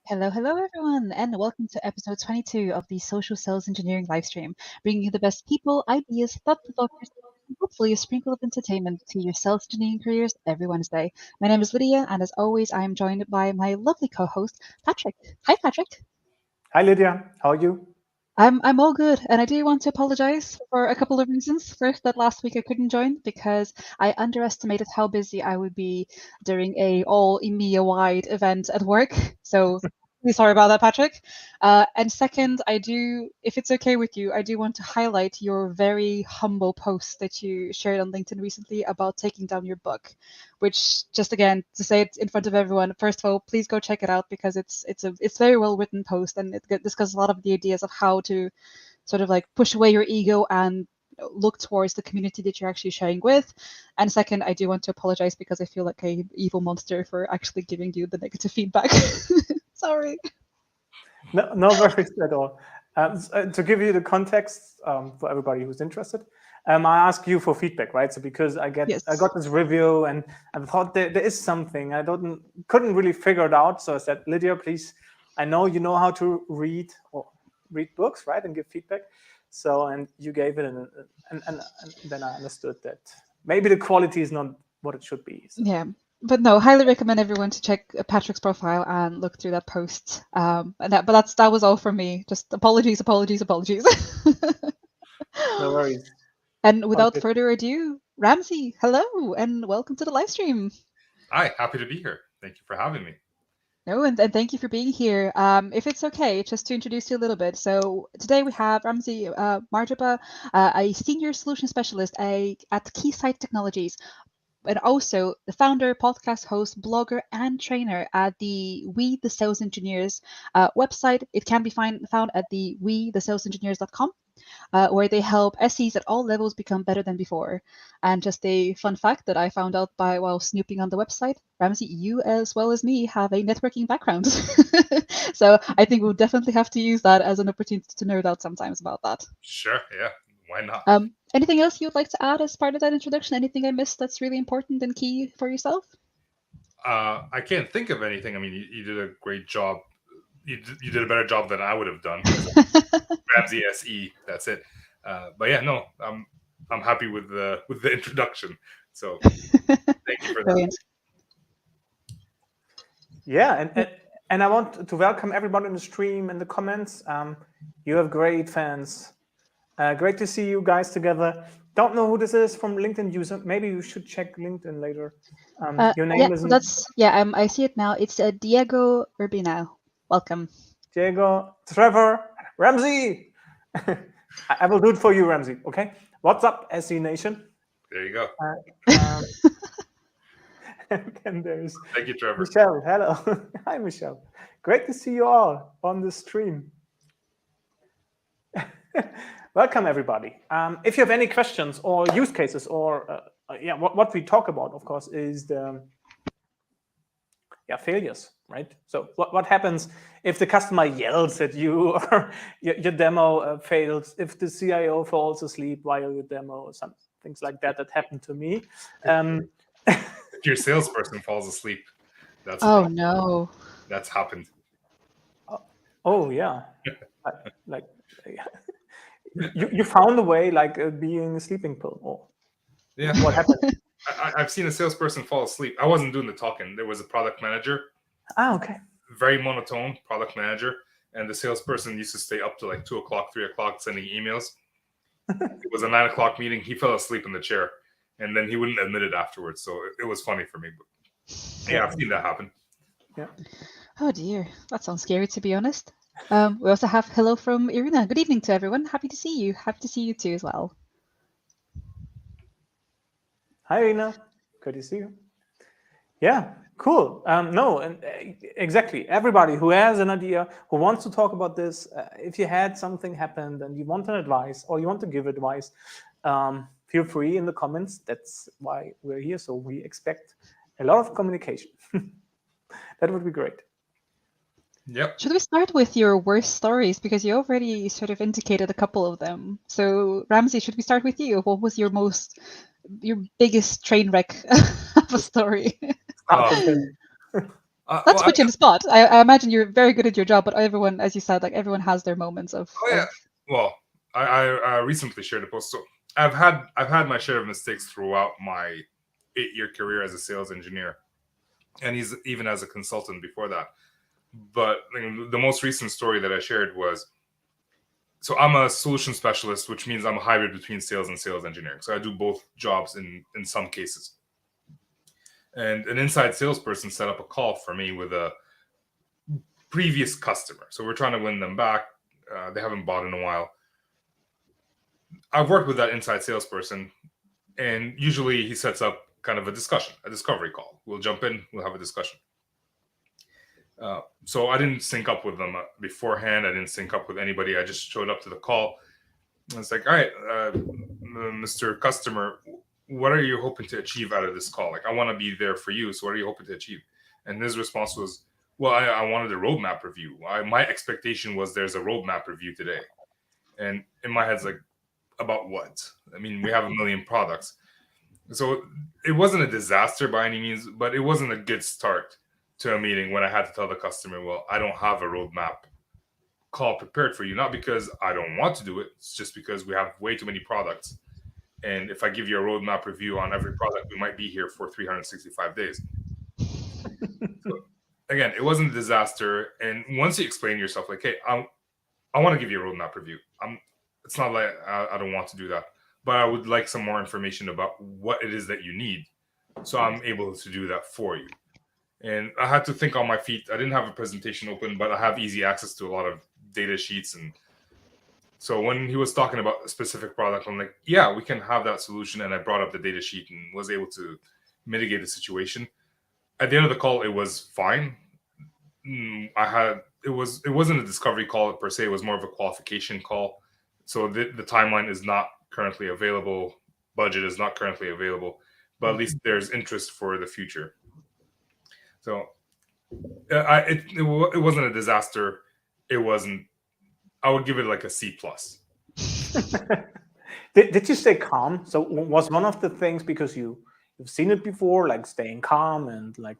Hello, hello, everyone, and welcome to episode 22 of the Social Sales Engineering livestream, bringing you the best people, ideas, thought provoking, and hopefully a sprinkle of entertainment to your sales engineering careers every Wednesday. My name is Lydia, and as always, I am joined by my lovely co-host, Patrick. Hi, Patrick. Hi Lydia, how are you? I'm all good, and I do want to apologize for a couple of reasons. First, that last week I couldn't join because I underestimated how busy I would be during a all EMEA-wide event at work. So really sorry about that, Patrick. And second, if it's okay with you, I do want to highlight your very humble post that you shared on LinkedIn recently about taking down your book, which just again to say it in front of everyone. First of all, please go check it out because it's very well written post and it discusses a lot of the ideas of how to sort of like push away your ego and look towards the community that you're actually sharing with. And second, I do want to apologize because I feel like a evil monster for actually giving you the negative feedback. Sorry. No worries at all. To give you the context for everybody who's interested, I ask you for feedback, right? So because I Yes. got this review and I thought there is something I couldn't really figure it out. So I said, Lydia, please, I know you know how to read books, right, and give feedback. So and you gave it, and then I understood that maybe the quality is not what it should be. So. Yeah. But no, highly recommend everyone to check Patrick's profile and look through that post. But that was all from me. Just apologies. No worries. And All without good. further ado, Ramzi, hello and welcome to the live stream. Hi, happy to be here. Thank you for having me. No, and thank you for being here. If it's okay, just to introduce you a little bit. So today we have Ramzi Marjaba, a senior solution specialist at Keysight Technologies, and also the founder, podcast host, blogger, and trainer at the We the Sales Engineers website. It can be found at the wethesalesengineers.com. Where they help SEs at all levels become better than before. And just a fun fact that I found out while snooping on the website, Ramsey, you as well as me have a networking background. So I think we'll definitely have to use that as an opportunity to nerd out sometimes about that. Sure, yeah, why not? Anything else you would like to add as part of that introduction? Anything I missed that's really important and key for yourself? I can't think of anything. I mean, you did a great job. You did a better job than I would have done. Ramzi SE, that's it. But yeah, no, I'm happy with the introduction. So thank you for that. Brilliant. Yeah, and I want to welcome everybody in the stream and the comments. You have great fans. Great to see you guys together. Don't know who this is from LinkedIn user. Maybe you should check LinkedIn later. Your name is I see it now. It's Diego Urbina. Welcome. Diego, Trevor, Ramzi. I will do it for you, Ramzi. Okay. What's up, SE Nation? There you go. And there's Thank you, Trevor. Michelle. Hello. Hi, Michelle. Great to see you all on the stream. Welcome, everybody. If you have any questions or use cases or what we talk about, of course, is the failures, right? So what happens if the customer yells at you or your demo fails, if the CIO falls asleep while your demo or some things like that happened to me. If your salesperson falls asleep, that's no. That's happened. Oh yeah. like you found a way, like being a sleeping pill. Oh. Yeah. What happened? I've seen a salesperson fall asleep. I wasn't doing the talking. There was a product manager. Okay. Very monotone product manager. And the salesperson used to stay up to like 2 o'clock, 3 o'clock sending emails. It was a 9 o'clock meeting. He fell asleep in the chair. And then he wouldn't admit it afterwards. So it was funny for me. But yeah, I've seen that happen. Yeah. Oh dear. That sounds scary, to be honest. We also have hello from Irina. Good evening to everyone. Happy to see you. Happy to see you too as well. Hi, Irina. Good to see you. Yeah, cool. No, and exactly. Everybody who has an idea, who wants to talk about this, if you had something happen and you want an advice or you want to give advice, feel free in the comments. That's why we're here. So we expect a lot of communication. That would be great. Yep. Should we start with your worst stories? Because you already sort of indicated a couple of them. So Ramzi, should we start with you? What was your biggest train wreck of a story? Let's put you on the spot. I imagine you're very good at your job, but everyone, as you said, like everyone has their moments of. Well, I recently shared a post. So I've had my share of mistakes throughout my 8-year career as a sales engineer, and even as a consultant before that. But the most recent story that I shared was, so I'm a solution specialist, which means I'm a hybrid between sales and sales engineering. So I do both jobs in some cases. And an inside salesperson set up a call for me with a previous customer. So we're trying to win them back. They haven't bought in a while. I've worked with that inside salesperson, and usually he sets up kind of a discovery call. We'll jump in, we'll have a discussion. So I didn't sync up with them beforehand. I didn't sync up with anybody. I just showed up to the call. I was like, all right, Mr. Customer, what are you hoping to achieve out of this call? Like, I want to be there for you. So what are you hoping to achieve? And his response was, well, I wanted a roadmap review. My expectation was there's a roadmap review today. And in my head's like, about what? I mean, we have a million products. So it wasn't a disaster by any means, but it wasn't a good start to a meeting when I had to tell the customer, well, I don't have a roadmap call prepared for you. Not because I don't want to do it. It's just because we have way too many products. And if I give you a roadmap review on every product, we might be here for 365 days. So, again, it wasn't a disaster. And once you explain yourself, like, hey, I want to give you a roadmap review. It's not like I don't want to do that, but I would like some more information about what it is that you need, so I'm able to do that for you. And I had to think on my feet. I didn't have a presentation open, but I have easy access to a lot of data sheets. And so when he was talking about a specific product, I'm like, yeah, we can have that solution. And I brought up the data sheet and was able to mitigate the situation. At the end of the call, it was fine. It wasn't a discovery call per se. It was more of a qualification call. So the timeline is not currently available. Budget is not currently available, but at least there's interest for the future. So it wasn't a disaster. It wasn't. I would give it like a C+. Did you stay calm? So was one of the things, because you've seen it before, like staying calm and like.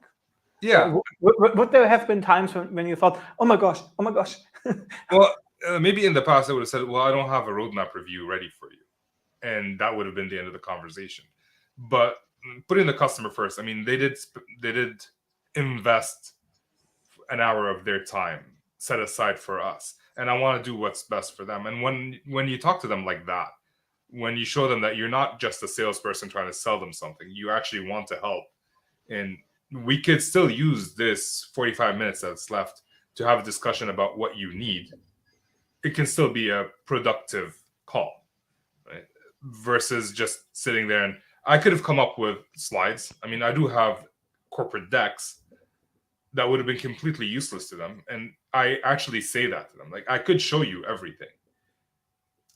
Yeah. Would there have been times when you thought, oh my gosh? Well, maybe in the past I would have said, well, I don't have a roadmap review ready for you. And that would have been the end of the conversation. But putting the customer first, I mean, they did invest an hour of their time set aside for us. And I want to do what's best for them. And when you talk to them like that, when you show them that you're not just a salesperson trying to sell them something, you actually want to help. And we could still use this 45 minutes that's left to have a discussion about what you need. It can still be a productive call, right? Versus just sitting there. And I could have come up with slides. I mean, I do have corporate decks that would have been completely useless to them. And I actually say that to them. Like, I could show you everything.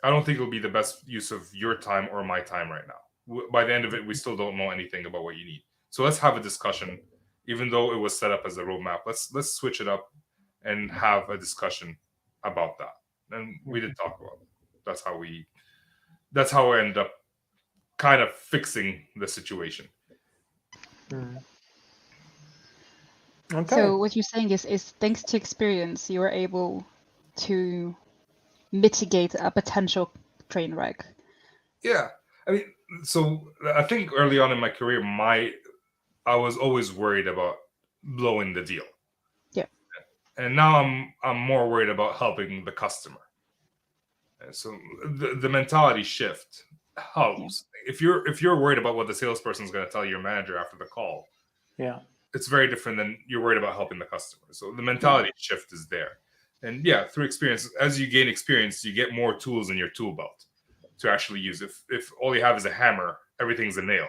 I don't think it'll be the best use of your time or my time right now. By the end of it, we still don't know anything about what you need. So let's have a discussion, even though it was set up as a roadmap. Let's switch it up and have a discussion about that. And we did talk about it. That's how I ended up kind of fixing the situation. Okay. So what you're saying is thanks to experience, you were able to mitigate a potential train wreck. Yeah. I mean, so I think early on in my career, I was always worried about blowing the deal. Yeah. And now I'm more worried about helping the customer. And so the mentality shift helps. Yeah. If you're worried about what the salesperson is going to tell your manager after the call, yeah, it's very different than you're worried about helping the customer. So the mentality shift is there. And yeah, through experience, as you gain experience, you get more tools in your tool belt to actually use. If all you have is a hammer, everything's a nail.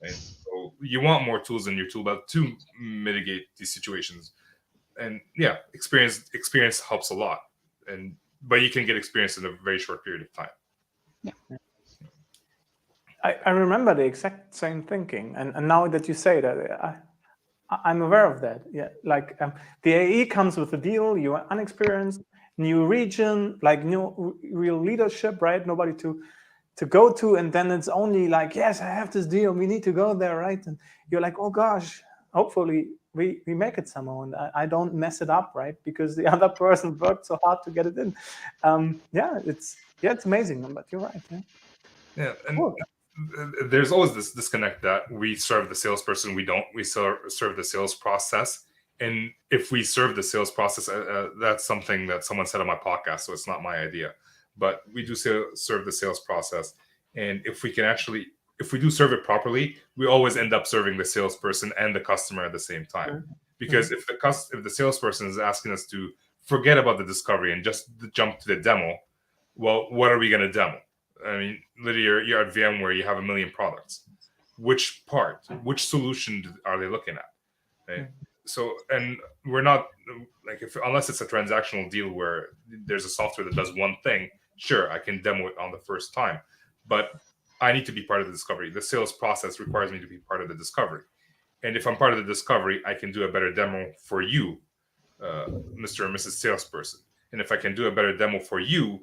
Right? So you want more tools in your tool belt to mitigate these situations. And yeah, experience helps a lot. But you can get experience in a very short period of time. Yeah. I remember the exact same thinking. And now that you say that, I'm aware of that. Yeah, like the AE comes with a deal, you are unexperienced, new region, like no real leadership, right? Nobody to go to, and then it's only like, yes, I have this deal, we need to go there, right? And you're like, oh gosh, hopefully we make it somehow, and I don't mess it up, right? Because the other person worked so hard to get it in. It's amazing, but you're right. Yeah, and Cool. there's always this disconnect that we serve the salesperson, we serve the sales process. And if we serve the sales process, that's something that someone said on my podcast, so it's not my idea. But we do serve the sales process, and if we do serve it properly, we always end up serving the salesperson and the customer at the same time. Because if the salesperson is asking us to forget about the discovery and just jump to the demo, well, what are we going to demo? I mean, literally, you're at VMware, you have a million products. Which solution are they looking at? Right? So, and we're not like, unless it's a transactional deal where there's a software that does one thing, sure, I can demo it on the first time, but I need to be part of the discovery. The sales process requires me to be part of the discovery. And if I'm part of the discovery, I can do a better demo for you, Mr. and Mrs. Salesperson. And if I can do a better demo for you,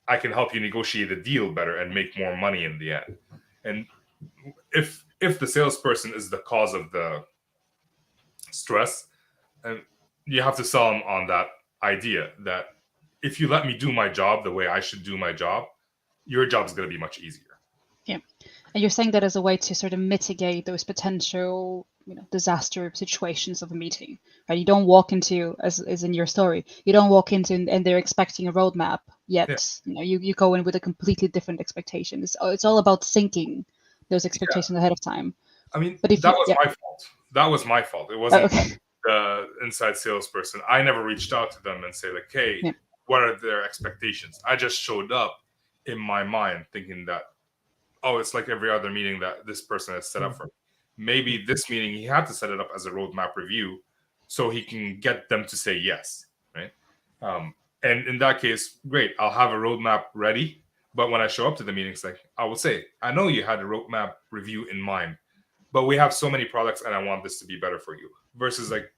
I can help you negotiate the deal better and make more money in the end. And if the salesperson is the cause of the stress, and you have to sell them on that idea that if you let me do my job the way I should do my job, your job is going to be much easier. Yeah. And you're saying that as a way to sort of mitigate those potential, disaster situations of a meeting, right? You don't walk into, as in your story, you don't walk into and they're expecting a roadmap yet. Yeah. You go in with a completely different expectation. It's all about syncing those expectations ahead of time. I mean, but that was my fault. That was my fault. It wasn't the inside salesperson. I never reached out to them and say like, hey, what are their expectations? I just showed up in my mind thinking that, oh, it's like every other meeting that this person has set up for me. Maybe this meeting, he had to set it up as a roadmap review so he can get them to say yes, right? And in that case, great, I'll have a roadmap ready. But when I show up to the meetings, like I will say, I know you had a roadmap review in mind, but we have so many products and I want this to be better for you. Versus like,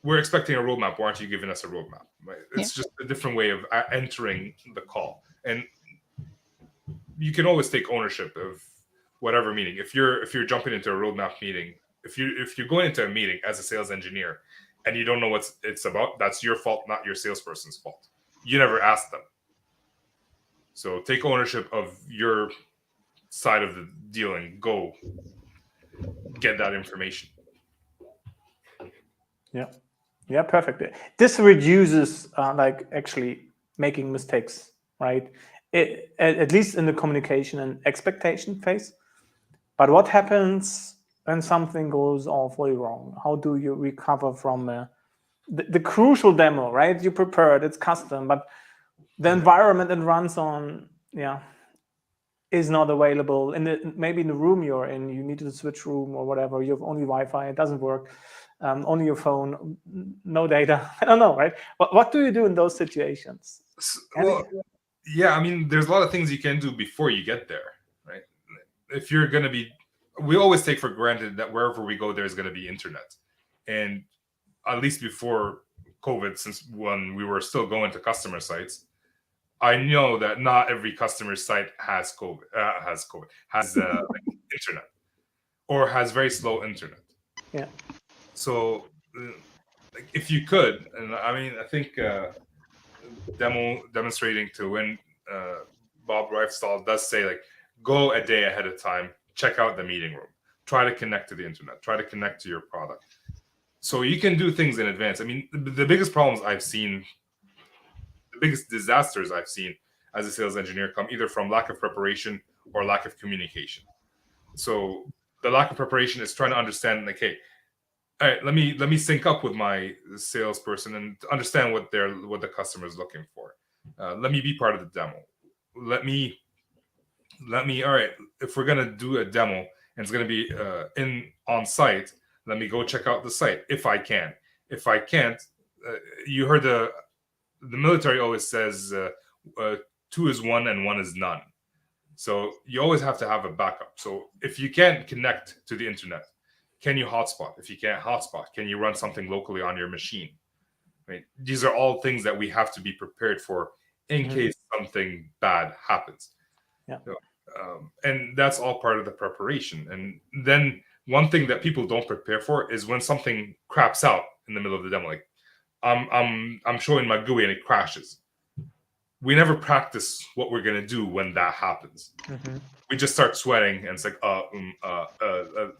we're expecting a roadmap. Why aren't you giving us a roadmap? Right? It's just a different way of entering the call. And you can always take ownership of whatever meeting. If you're jumping into a roadmap meeting, if you're going into a meeting as a sales engineer and you don't know what it's about, that's your fault, not your salesperson's fault. You never asked them. So take ownership of your side of the deal and go get that information. Yeah, perfect. This reduces actually making mistakes, right? At least in the communication and expectation phase. But what happens when something goes awfully wrong? How do you recover from the crucial demo, right? You prepared, it's custom, but the environment it runs on, is not available. Maybe in the room you're in, you need to switch room or whatever. You have only Wi-Fi, it doesn't work. Only your phone, no data. I don't know, right? What do you do in those situations? Well, yeah, I mean, there's a lot of things you can do before you get there, right? If you're going to be, we always take for granted that wherever we go, there's going to be internet. And at least before COVID, since when we were still going to customer sites, I know that not every customer site has internet or has very slow internet. Yeah. So like if you could, and I mean, I think demonstrating to win, Bob Reifstall does say like, go a day ahead of time, check out the meeting room, try to connect to the internet, try to connect to your product. So you can do things in advance. I mean, the biggest problems I've seen, the biggest disasters I've seen as a sales engineer come either from lack of preparation or lack of communication. So the lack of preparation is trying to understand like, hey, all right, let me sync up with my salesperson and understand what the customer is looking for. Let me be part of the demo. Let me. All right, if we're gonna do a demo and it's gonna be on site, let me go check out the site if I can. If I can't, you heard the military always says 2 is 1 and 1 is none. So you always have to have a backup. So if you can't connect to the internet, can you hotspot? If you can't hotspot, can you run something locally on your machine? Right? These are all things that we have to be prepared for in case something bad happens. Yeah. So, and that's all part of the preparation. And then one thing that people don't prepare for is when something craps out in the middle of the demo. Like I'm showing my GUI and it crashes. We never practice what we're gonna do when that happens. Mm-hmm. We just start sweating, and it's like,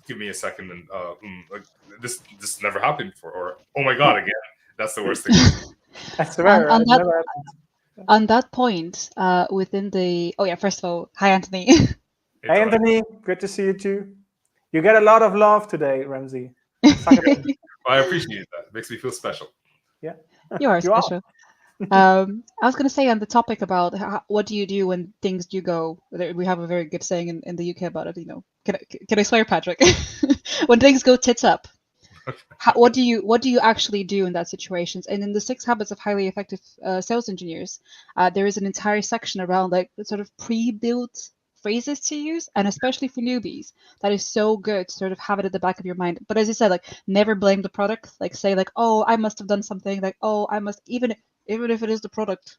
give me a second, and like this never happened before, or oh my god, again. That's the worst thing. I swear, On it that- never happened. On that point, within the first of all, hi Anthony. Hey, Anthony, good to see you too. You get a lot of love today, Ramzi. Suck it in. I appreciate that. It makes me feel special. Yeah, You are You are. special. I was going to say on the topic about what do you do when things do go. We have a very good saying in the UK about it. Can I swear, Patrick? When things go tits up, what do you actually do in that situations? And in the 6 Habits of Highly Effective Sales Engineers, there is an entire section around like sort of pre-built phrases to use, and especially for newbies, that is so good to sort of have it at the back of your mind. But as you said, like never blame the product. Like say like, oh, I must have done something. Like, oh, I must even if it is the product,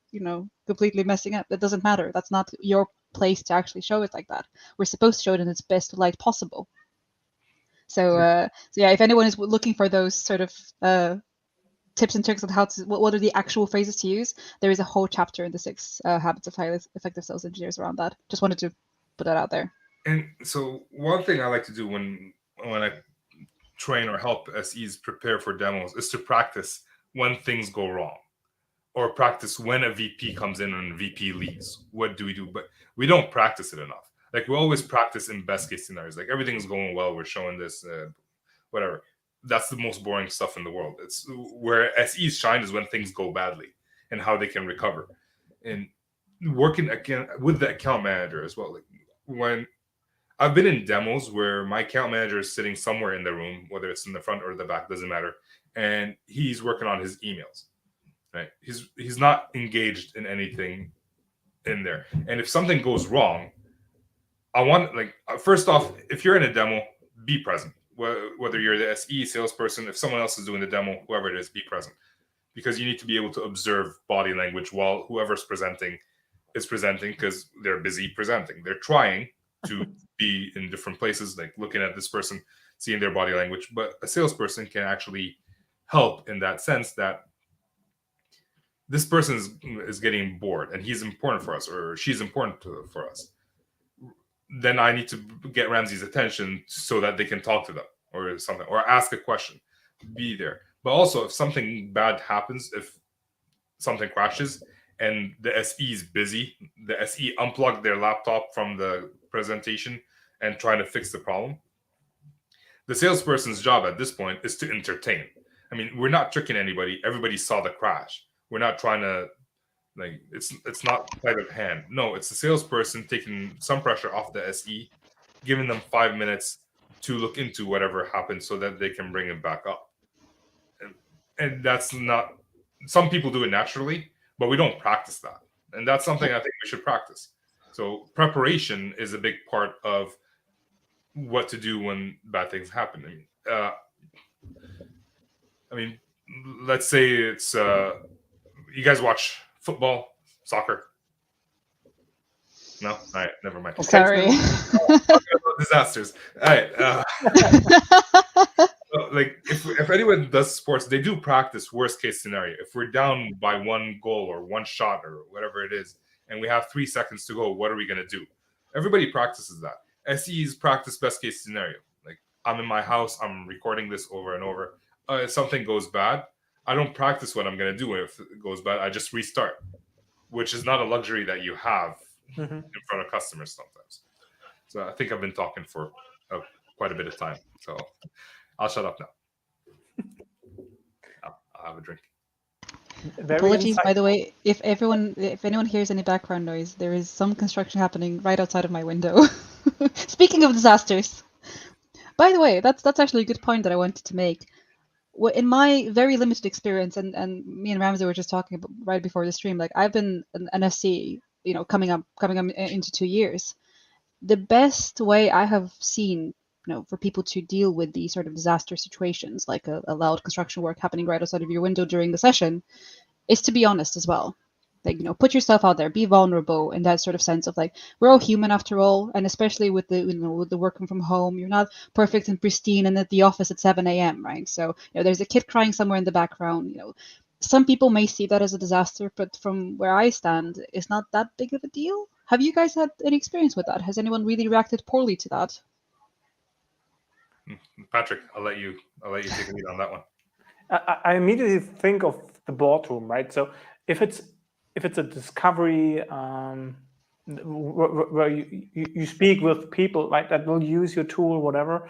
completely messing up. It doesn't matter. That's not your place to actually show it like that. We're supposed to show it in its best light possible. So yeah, if anyone is looking for those sort of tips and tricks on what are the actual phrases to use, there is a whole chapter in the 6 Habits of Highly Effective Sales Engineers around that. Just wanted to put that out there. And so one thing I like to do when I train or help SEs prepare for demos is to practice when things go wrong, or practice when a VP comes in and a VP leaves. What do we do? But we don't practice it enough. Like we always practice in best case scenarios. Like everything's going well, we're showing this, whatever. That's the most boring stuff in the world. It's where SEs shine is when things go badly and how they can recover. And working again with the account manager as well. Like when I've been in demos where my account manager is sitting somewhere in the room, whether it's in the front or the back, doesn't matter, and he's working on his emails. Right? He's not engaged in anything in there. And if something goes wrong, I want first off, if you're in a demo, be present. Whether you're the SE salesperson, if someone else is doing the demo, whoever it is, be present, because you need to be able to observe body language while whoever's presenting is presenting, because they're busy presenting. They're trying to be in different places, like looking at this person, seeing their body language. But a salesperson can actually help in that sense that this person is getting bored and he's important for us, or she's important for us. Then I need to get Ramzi's attention so that they can talk to them or something, or ask a question, be there. But also if something bad happens, if something crashes and the SE is busy, the SE unplugged their laptop from the presentation and trying to fix the problem. The salesperson's job at this point is to entertain. I mean, we're not tricking anybody. Everybody saw the crash. We're not trying to, it's not sleight of hand. No, it's the salesperson taking some pressure off the SE, giving them 5 minutes to look into whatever happened so that they can bring it back up. And that's not, some people do it naturally, but we don't practice that. And that's something I think we should practice. So preparation is a big part of what to do when bad things happen. I mean, let's say it's you guys watch football, soccer? No? All right, never mind. Sorry. Disasters. All right. If anyone does sports, they do practice worst case scenario. If we're down by 1 goal or 1 shot or whatever it is, and we have 3 seconds to go, what are we going to do? Everybody practices that. SEs practice best case scenario. Like, I'm in my house, I'm recording this over and over. If something goes bad, I don't practice what I'm going to do if it goes bad. I just restart, which is not a luxury that you have in front of customers sometimes. So I think I've been talking for quite a bit of time. So I'll shut up now. I'll have a drink. Apologies, by the way, if anyone hears any background noise, there is some construction happening right outside of my window. Speaking of disasters, by the way, that's actually a good point that I wanted to make. In my very limited experience, and me and Ramzi were just talking about right before the stream, like I've been an SC, coming up into 2 years. The best way I have seen, for people to deal with these sort of disaster situations, like a loud construction work happening right outside of your window during the session, is to be honest as well. like, put yourself out there, be vulnerable in that sort of sense of like, we're all human after all. And especially with the, with the working from home, you're not perfect and pristine and at the office at 7 a.m., right? So, there's a kid crying somewhere in the background, some people may see that as a disaster, but from where I stand, it's not that big of a deal. Have you guys had any experience with that? Has anyone really reacted poorly to that? Patrick, I'll let you take a lead on that one. I immediately think of the boardroom, right? So if it's a discovery where you speak with people, right, that will use your tool, whatever,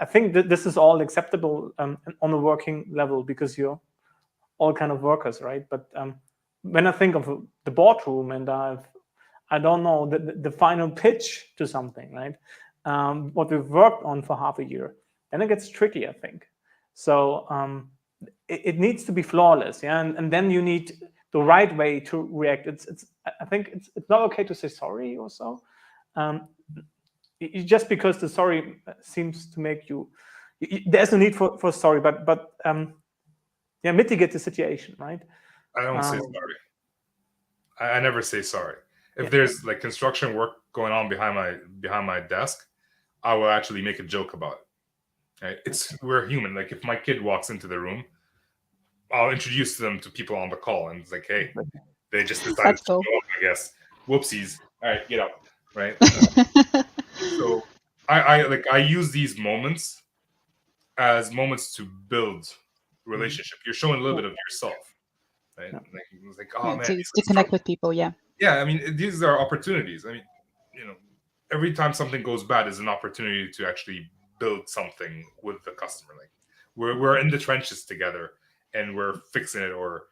I think that this is all acceptable on a working level because you're all kind of workers, right? But when I think of the boardroom and I don't know the final pitch to something, right? What we've worked on for half a year, then it gets tricky, I think. So it needs to be flawless, yeah, and then you need the right way to react. I think it's not okay to say sorry or so. Just because the sorry seems to make you, there's no need for sorry, but mitigate the situation, right? I don't say sorry. I never say sorry. If there's like construction work going on behind my desk, I will actually make a joke about it. Right? We're human. Like if my kid walks into the room, I'll introduce them to people on the call, and it's like, hey, they just decided to go up, I guess. Whoopsies. All right, get up. Right. So I use these moments as moments to build relationship. You're showing a little bit of yourself. Right? Like, oh man, to connect with people, yeah. Yeah, I mean, these are opportunities. I mean, every time something goes bad is an opportunity to actually build something with the customer. Like we're in the trenches together and we're fixing it, or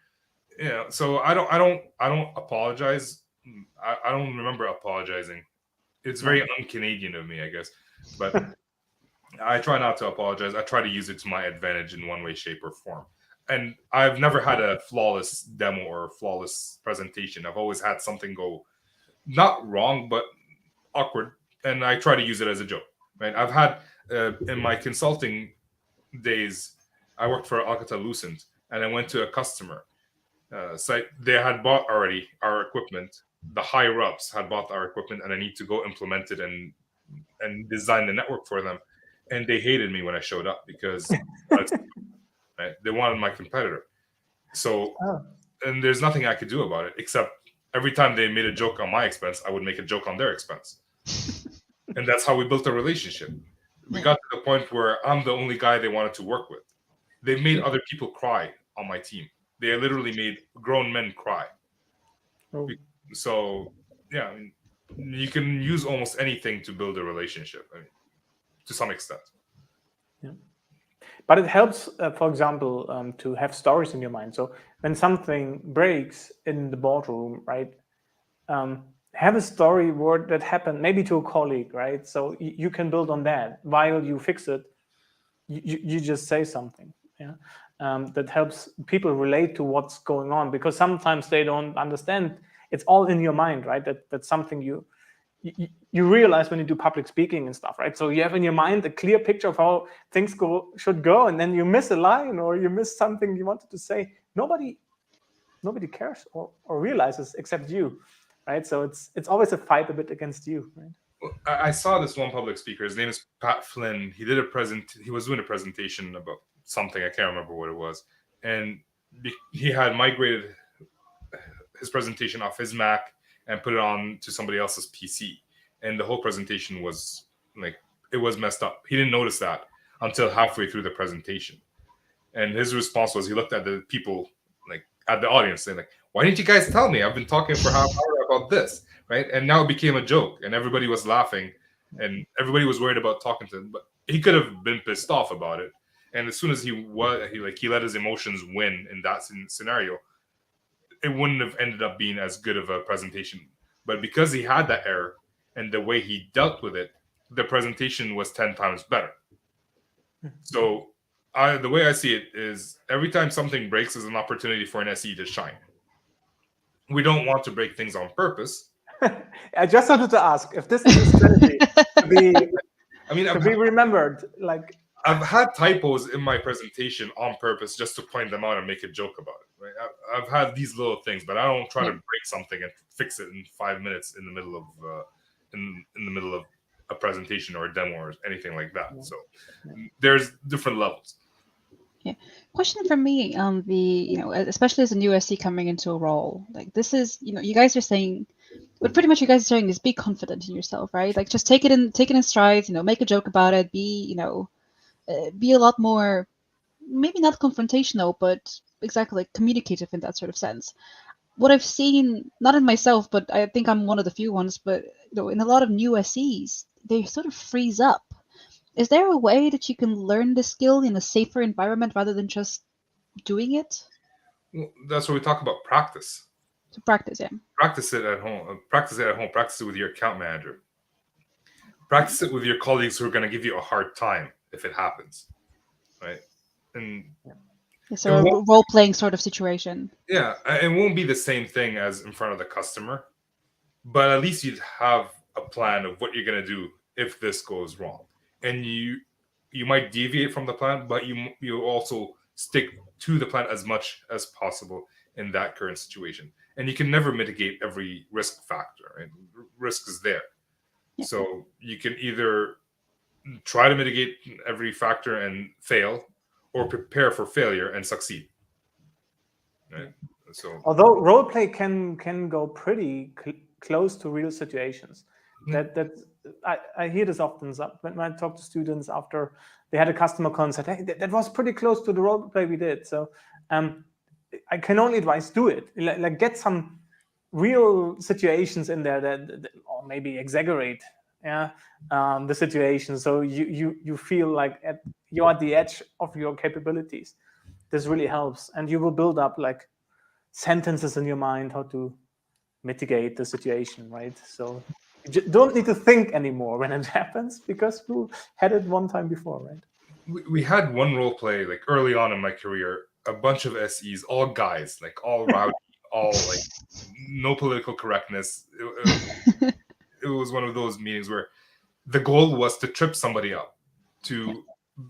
so I don't apologize. I don't remember apologizing. It's very un-Canadian of me, I guess, but I try not to apologize. I try to use it to my advantage in one way, shape, or form. And I've never had a flawless demo or a flawless presentation. I've always had something go not wrong, but awkward. And I try to use it as a joke, right? I've had, in my consulting days, I worked for Alcatel-Lucent, and I went to a customer site. They had bought already our equipment. The higher-ups had bought our equipment, and I need to go implement it and design the network for them. And they hated me when I showed up because right? They wanted my competitor. So, and there's nothing I could do about it except every time they made a joke on my expense, I would make a joke on their expense. And that's how we built a relationship. We got to the point where I'm the only guy they wanted to work with. They made other people cry on my team. They literally made grown men cry. So, yeah, I mean, you can use almost anything to build a relationship, I mean, to some extent. Yeah. But it helps, for example, to have stories in your mind. So when something breaks in the boardroom, right, have a story that happened maybe to a colleague, right? So you can build on that. While you fix it, you just say something, yeah? That helps people relate to what's going on, because sometimes they don't understand. It's all in your mind, right? That's something you realize when you do public speaking and stuff, right? So you have in your mind a clear picture of how things should go, and then you miss a line or you miss something you wanted to say. Nobody cares or realizes except you, right? So it's always a fight a bit against you, right? I saw this one public speaker. His name is Pat Flynn. He was doing a presentation about something. I can't remember what it was, and he had migrated his presentation off his Mac and put it on to somebody else's PC. And the whole presentation was like, it was messed up. He didn't notice that until halfway through the presentation. And his response was, he looked at the people, like at the audience, saying like, why didn't you guys tell me? I've been talking for half an hour about this, right? And now it became a joke and everybody was laughing and everybody was worried about talking to him, but he could have been pissed off about it. And as soon as he let his emotions win in that scenario, it wouldn't have ended up being as good of a presentation. But because he had that error and the way he dealt with it, the presentation was 10 times better. So the way I see it is every time something breaks is an opportunity for an SE to shine. We don't want to break things on purpose. I just wanted to ask if this is a strategy to be remembered. Like, I've had typos in my presentation on purpose just to point them out and make a joke about it. Right? I've had these little things, but I don't try Yeah. to break something and fix it in 5 minutes in the middle of in the middle of a presentation or a demo or anything like that. So there's different levels. Yeah. Question from me on the, especially as a new SE coming into a role, like this is, you guys are saying, what pretty much you guys are saying is be confident in yourself, right? Like just take it in strides, make a joke about it, be a lot more, maybe not confrontational, but exactly like communicative in that sort of sense. What I've seen, not in myself, but I think I'm one of the few ones, but in a lot of new SEs, they sort of freeze up. Is there a way that you can learn the skill in a safer environment rather than just doing it? Well, that's what we talk about, practice. To practice, yeah. Practice it at home. Practice it at home. Practice it with your account manager. Practice it with your colleagues who are going to give you a hard time if it happens, right? And So a role-playing sort of situation. yeah, it won't be the same thing as in front of the customer, but at least you'd have a plan of what you're going to do if this goes wrong. And you might deviate from the plan, but you also stick to the plan as much as possible in that current situation. And you can never mitigate every risk factor, right? Risk is there. Yeah. So you can either try to mitigate every factor and fail, or prepare for failure and succeed. Right? So although role play can go pretty close to real situations, that I hear this often when I talk to students after they had a customer call and said, hey, that was pretty close to the role play we did. So I can only advise do it. Like get some real situations in there that or maybe exaggerate the situation, so you feel like you're at the edge of your capabilities. This really helps, and you will build up like sentences in your mind how to mitigate the situation, right? So you don't need to think anymore when it happens because you had it one time before, right? We had one role play like early on in my career, a bunch of SEs, all guys, like all rowdy, all like no political correctness. It was one of those meetings where the goal was to trip somebody up,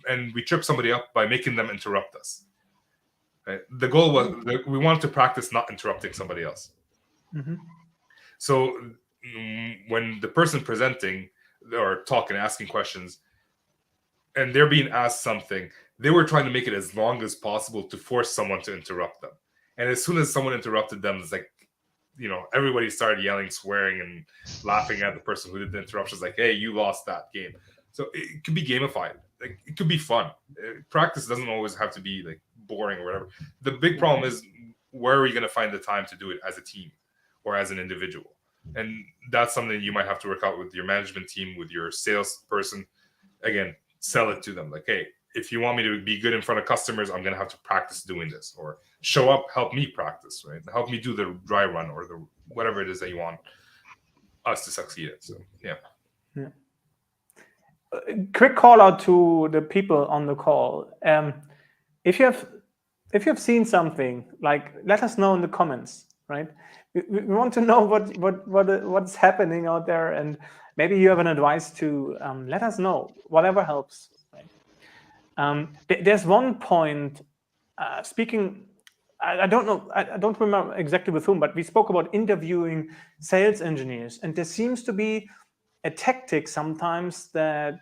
and we tripped somebody up by making them interrupt us. Right? The goal was we wanted to practice not interrupting somebody else. Mm-hmm. So when the person presenting or talking, asking questions, and they're being asked something, they were trying to make it as long as possible to force someone to interrupt them. And as soon as someone interrupted them, it's like, everybody started yelling, swearing, and laughing at the person who did the interruptions. Like, hey, you lost that game. So it could be gamified. Like, it could be fun. Practice doesn't always have to be like boring or whatever. The big problem is, where are you going to find the time to do it as a team or as an individual? And that's something you might have to work out with your management team, with your salesperson. Again, sell it to them. Like, hey, if you want me to be good in front of customers, I'm going to have to practice doing this, or show up, help me practice, right? Help me do the dry run or the whatever it is that you want us to succeed at. So, yeah. Quick call out to the people on the call. If you have seen something, like, let us know in the comments, right? We want to know what's happening out there, and maybe you have an advice to let us know. Whatever helps. Right? There's one point. Speaking, I don't know. I don't remember exactly with whom, but we spoke about interviewing sales engineers, and there seems to be a tactic sometimes that,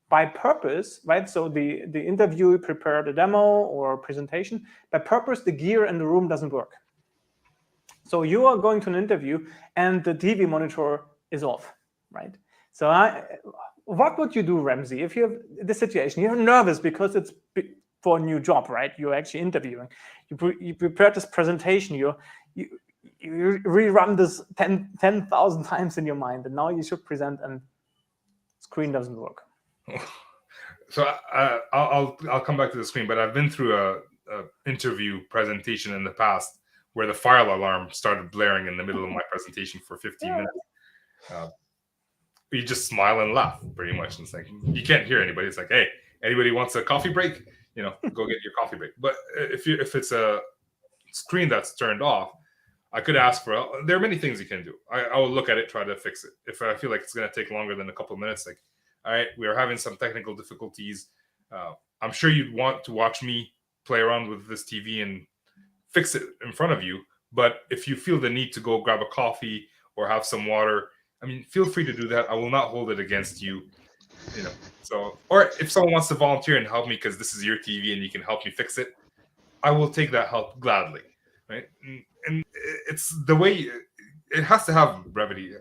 by purpose, right? So the interviewee prepared a demo or presentation. By purpose, the gear in the room doesn't work. So you are going to an interview and the TV monitor is off, right? So what would you do, Ramzi, if you have this situation? You're nervous because it's for a new job, right? You're actually interviewing. You prepared this presentation. You rerun this 10,000 times in your mind, and now you should present and screen doesn't work. So I'll come back to the screen, but I've been through a interview presentation in the past where the fire alarm started blaring in the middle of my presentation for 15 minutes. You just smile and laugh, pretty much. And it's like, you can't hear anybody. It's like, hey, anybody wants a coffee break? Go get your coffee break. But if it's a screen that's turned off, I could ask for. There are many things you can do. I will look at it, try to fix it. If I feel like it's going to take longer than a couple of minutes, like, all right, we are having some technical difficulties. I'm sure you'd want to watch me play around with this TV and fix it in front of you. But if you feel the need to go grab a coffee or have some water, I mean, feel free to do that. I will not hold it against you. So, or if someone wants to volunteer and help me because this is your TV and you can help me fix it, I will take that help gladly, right? And it's the way it has to have brevity.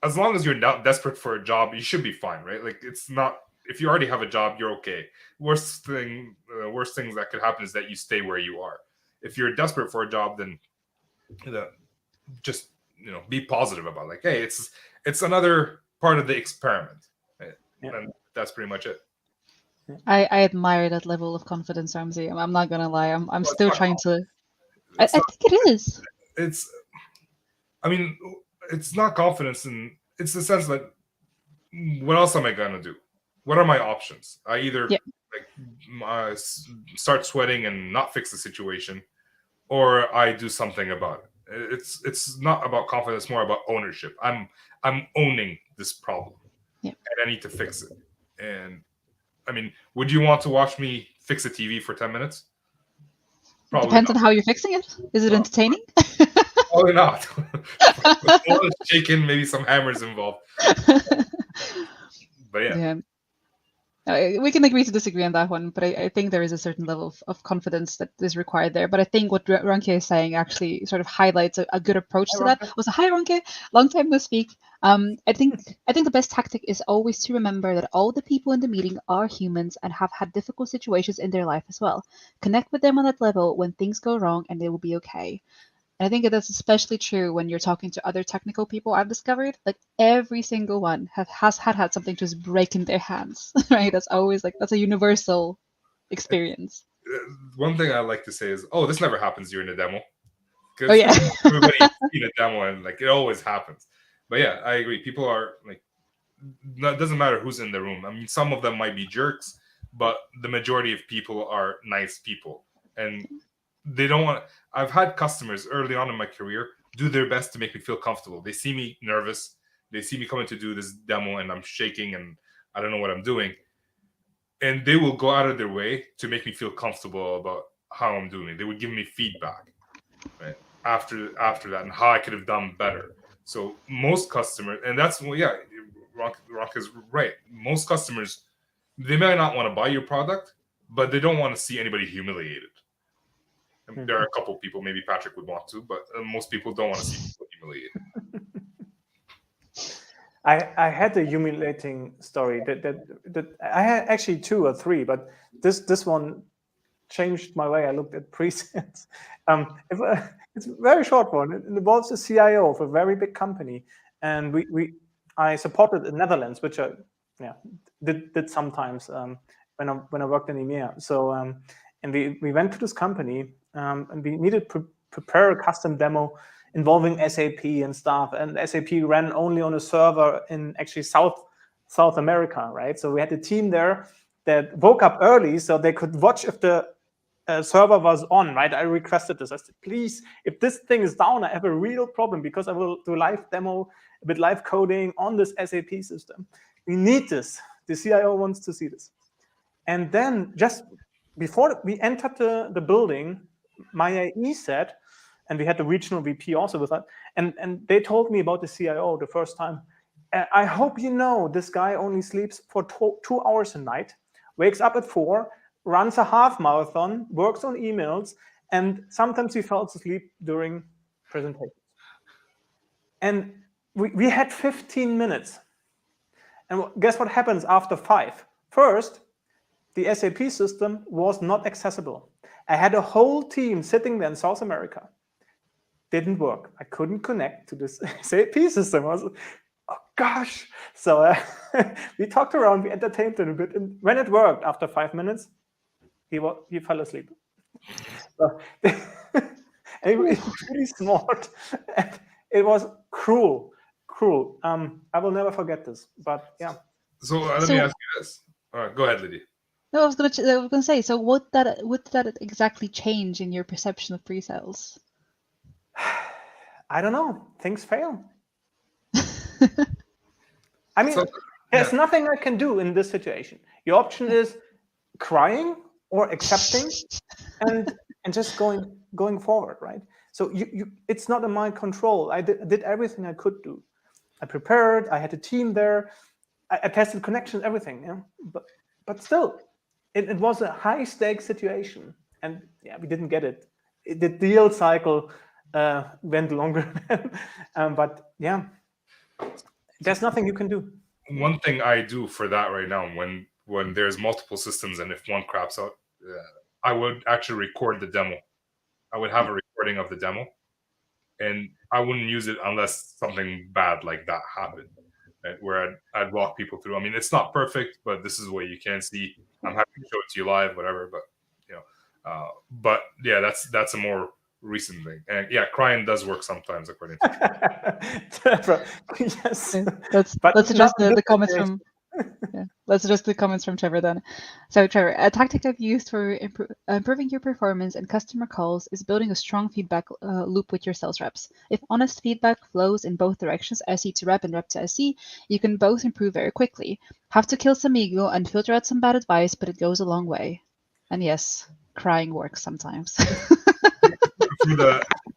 As long as you're not desperate for a job, you should be fine, right? Like, it's not, if you already have a job, you're okay. Worst things that could happen is that you stay where you are. If you're desperate for a job, then just be positive about it. Like, hey, it's another part of the experiment, right? And that's pretty much it. I admire that level of confidence, Ramzi. I'm not gonna lie. I'm still trying to. I think it is. I mean, it's not confidence, and it's the sense that what else am I gonna do? What are my options? I either start sweating and not fix the situation, or I do something about it. It's not about confidence, more about ownership. I'm owning this problem, and I need to fix it. And I mean, would you want to watch me fix a TV for 10 minutes? Probably depends on how you're fixing it. Is it entertaining? Probably not. Shaking, maybe some hammers involved. But yeah. We can agree to disagree on that one, but I think there is a certain level of confidence that is required there. But I think what Ronke is saying actually sort of highlights a good approach to that. Also, hi Ronke, long time no speak. I think the best tactic is always to remember that all the people in the meeting are humans and have had difficult situations in their life as well. Connect with them on that level when things go wrong, and they will be okay. And I think that's especially true when you're talking to other technical people. I've discovered like every single one has had something just break in their hands, right? That's always that's a universal experience. One thing I like to say is, this never happens during a demo. Oh yeah, everybody's seen a demo and it always happens. But yeah, I agree. People are it doesn't matter who's in the room. I mean, some of them might be jerks, but the majority of people are nice people, and they don't want. I've had customers early on in my career do their best to make me feel comfortable. They see me nervous. They see me coming to do this demo and I'm shaking and I don't know what I'm doing. And they will go out of their way to make me feel comfortable about how I'm doing it. They would give me feedback, right, after that and how I could have done better. So most customers, and that's, Rock is right. Most customers, they may not want to buy your product, but they don't want to see anybody humiliated. There are a couple people, maybe Patrick would want to, but most people don't want to see people humiliated. I had a humiliating story that I had actually 2 or 3, but this one changed my way I looked at presets. It's a very short one. It involves the CIO of a very big company, and I supported the Netherlands, which I did sometimes when I worked in EMEA. So and we went to this company. And we needed to prepare a custom demo involving SAP and stuff. And SAP ran only on a server in actually South America, right? So we had a team there that woke up early so they could watch if the server was on, right? I requested this. I said, please, if this thing is down, I have a real problem because I will do live demo with live coding on this SAP system. We need this. The CIO wants to see this. And then just before we entered the building, my AE said, and we had the regional VP also with that, and they told me about the CIO the first time. I hope you know this guy only sleeps for 2 hours a night, wakes up at 4, runs a half marathon, works on emails, and sometimes he falls asleep during presentations. And we had 15 minutes. And guess what happens after 5? First, the SAP system was not accessible. I had a whole team sitting there in South America. Didn't work. I couldn't connect to this SAP system. I was like, oh gosh. So we talked around, we entertained him a bit. And when it worked, after 5 minutes, he fell asleep. So, and he was really smart. And it was cruel. I will never forget this. But yeah. So let me ask you this. All right, go ahead, Lydia. No, I was gonna say. So, what did that exactly change in your perception of pre-sales? I don't know. Things fail. I mean, there's nothing I can do in this situation. Your option is crying or accepting, and and just going forward, right? So it's not in my control. I did everything I could do. I prepared. I had a team there. I tested connections, everything. Yeah, but still, it was a high stakes situation, and yeah, we didn't get it. The deal cycle went longer, but yeah, there's nothing you can do. One thing I do for that right now, when there's multiple systems and if one craps out, I would actually record the demo. I would have a recording of the demo, and I wouldn't use it unless something bad like that happened, right? Where I'd walk people through. I mean, it's not perfect, but this is what you can see. I'm happy to show it to you live, whatever. But but yeah, that's a more recent thing. And yeah, crying does work sometimes, according to Yes, let's address the comments from. Yeah, let's address the comments from Trevor then. So Trevor, a tactic I've used for improving your performance and customer calls is building a strong feedback loop with your sales reps. If honest feedback flows in both directions, SE to rep and rep to SE, you can both improve very quickly. Have to kill some ego and filter out some bad advice, but it goes a long way. And yes, crying works sometimes.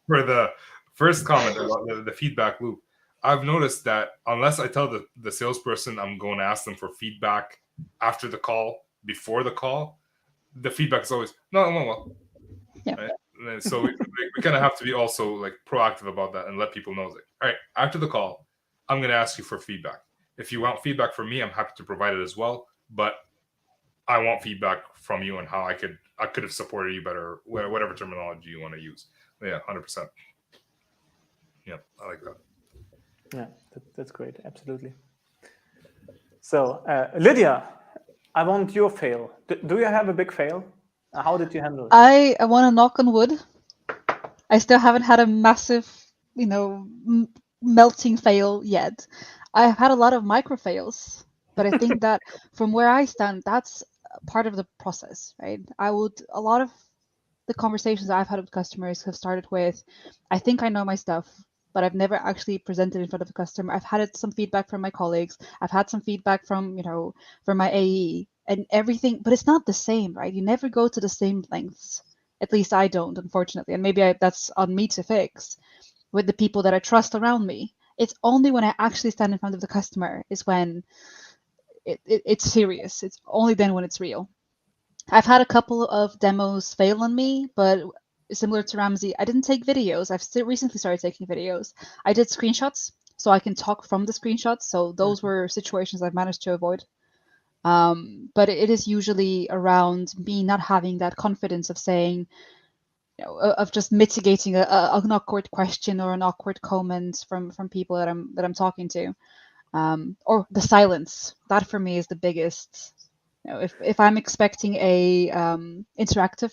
for the first comment about the feedback loop, I've noticed that unless I tell the salesperson I'm going to ask them for feedback after the call, before the call, the feedback is always no. Yeah. Right? So we kind of have to be also like proactive about that and let people know, like, all right, after the call, I'm going to ask you for feedback. If you want feedback from me, I'm happy to provide it as well. But I want feedback from you on how I could have supported you better, whatever terminology you want to use. Yeah, 100%. Yeah, I like that. Yeah, that's great. Absolutely. So, Lydia, I want your fail. Do you have a big fail? How did you handle it? I want to knock on wood. I still haven't had a massive, melting fail yet. I've had a lot of micro fails, but I think that from where I stand, that's part of the process, right? A lot of the conversations I've had with customers have started with, I think I know my stuff, but I've never actually presented in front of a customer. I've had some feedback from my colleagues. I've had some feedback from my AE and everything, but it's not the same, right? You never go to the same lengths. At least I don't, unfortunately. And maybe that's on me to fix with the people that I trust around me. It's only when I actually stand in front of the customer is when it's serious. It's only then when it's real. I've had a couple of demos fail on me, but similar to Ramzi, I didn't take videos. I've still recently started taking videos. I did screenshots, so I can talk from the screenshots. So those were situations I've managed to avoid. But it is usually around me not having that confidence of saying, of just mitigating an awkward question or an awkward comment from people that I'm talking to, or the silence. That for me is the biggest. If I'm expecting a interactive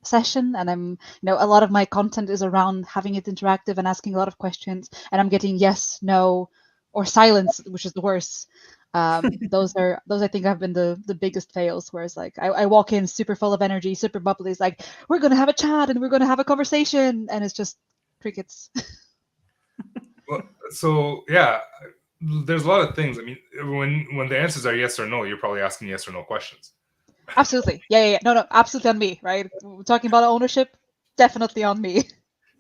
session and I'm a lot of my content is around having it interactive and asking a lot of questions and I'm getting yes, no, or silence, which is the worst. Those I think have been the biggest fails, whereas like I walk in super full of energy, super bubbly. It's like, we're gonna have a chat and we're gonna have a conversation, and it's just crickets. Well, so yeah, there's a lot of things. I mean, when the answers are yes or no, you're probably asking yes or no questions. Absolutely. Yeah. No, absolutely on me, right? We're talking about ownership, definitely on me.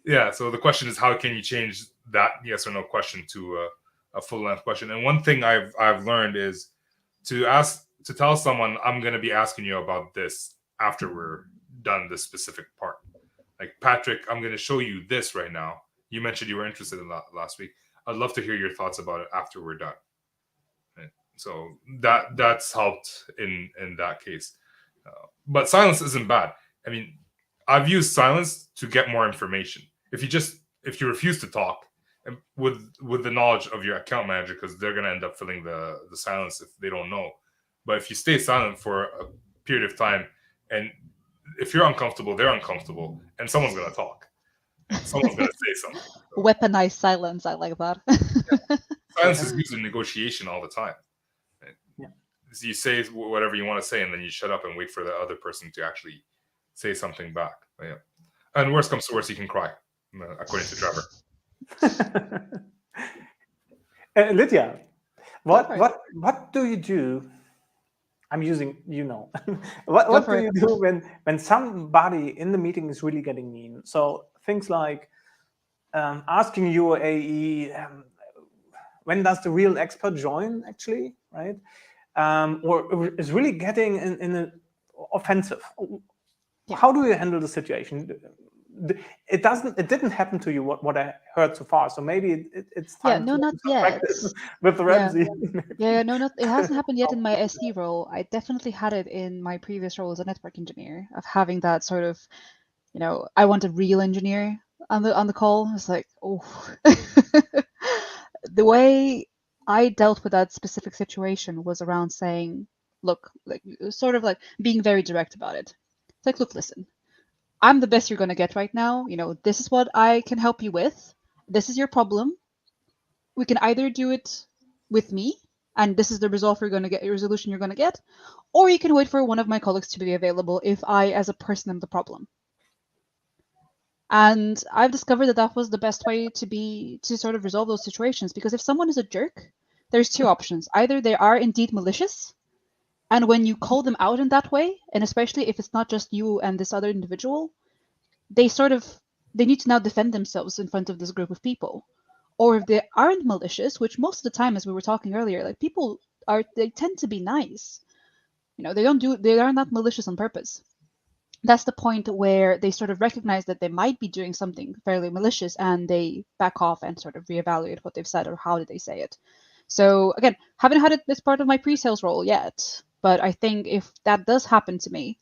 Yeah, so the question is, how can you change that yes or no question to a full-length question? And one thing I've learned is to tell someone, I'm going to be asking you about this after we're done this specific part. Like, Patrick, I'm going to show you this right now. You mentioned you were interested in that last week. I'd love to hear your thoughts about it after we're done. Right? So that's helped in that case. But silence isn't bad. I mean, I've used silence to get more information. If you refuse to talk, and with the knowledge of your account manager, because they're going to end up filling the silence if they don't know. But if you stay silent for a period of time, and if you're uncomfortable, they're uncomfortable, and someone's going to talk. Someone's going to say something. So, Weaponized silence, I like that. yeah. Silence is used in negotiation all the time. Right? Yeah. So you say whatever you want to say, and then you shut up and wait for the other person to actually say something back. But yeah. And worst comes to worst, you can cry, according to Trevor. Lydia, what do you do? I'm using, what for do you do when somebody in the meeting is really getting mean? So things like asking your AE, when does the real expert join, actually, right? Or is really getting in an offensive. Yeah. How do you handle the situation? It didn't happen to you, what I heard so far. So maybe it's Yeah, time no, to not do some yet. practice with Yeah. Ramzi. Yeah, no, it hasn't happened yet in my SE role. I definitely had it in my previous role as a network engineer, of having that sort of, I want a real engineer on the call. It's like, oh. The way I dealt with that specific situation was around saying, look, like sort of like being very direct about it. It's like, look, listen, I'm the best you're going to get right now. This is what I can help you with. This is your problem. We can either do it with me, and this is the resolution you're going to get, or you can wait for one of my colleagues to be available if I, as a person, am the problem. And I've discovered that was the best way to sort of resolve those situations, because if someone is a jerk, there's two options. Either they are indeed malicious, and when you call them out in that way, and especially if it's not just you and this other individual, they need to now defend themselves in front of this group of people. Or if they aren't malicious, which most of the time, as we were talking earlier, like they tend to be nice. They are not malicious on purpose. That's the point where they sort of recognize that they might be doing something fairly malicious, and they back off and sort of reevaluate what they've said or how did they say it. So again, haven't had it as part of my pre-sales role yet, but I think if that does happen to me,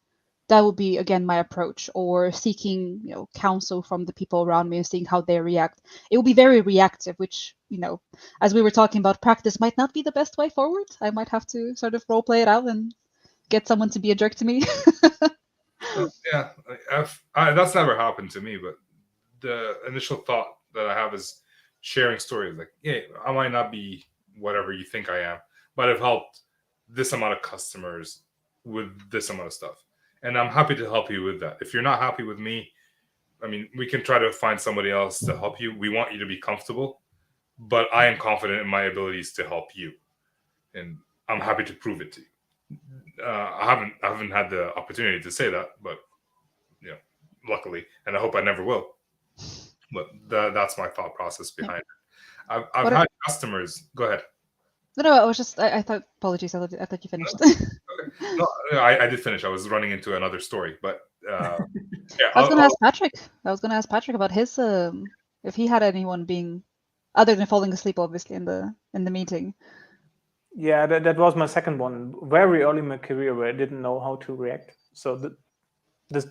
that would be, again, my approach, or seeking counsel from the people around me and seeing how they react. It will be very reactive, which, as we were talking about, practice might not be the best way forward. I might have to sort of role play it out and get someone to be a jerk to me. Yeah, that's never happened to me, but the initial thought that I have is sharing stories. Like, yeah, I might not be whatever you think I am, but I've helped this amount of customers with this amount of stuff, and I'm happy to help you with that. If you're not happy with me, I mean, we can try to find somebody else to help you. We want you to be comfortable, but I am confident in my abilities to help you, and I'm happy to prove it to you. I haven't had the opportunity to say that, but luckily, and I hope I never will. But that's my thought process behind it. I've had customers. Go ahead. No, I was just, I thought, apologies, I thought you finished. No, I did finish. I was running into another story, but yeah. I was going to ask Patrick. I was going to ask Patrick about his, if he had anyone being, other than falling asleep, obviously, in the meeting. Yeah, that was my second one. Very early in my career, where I didn't know how to react. So this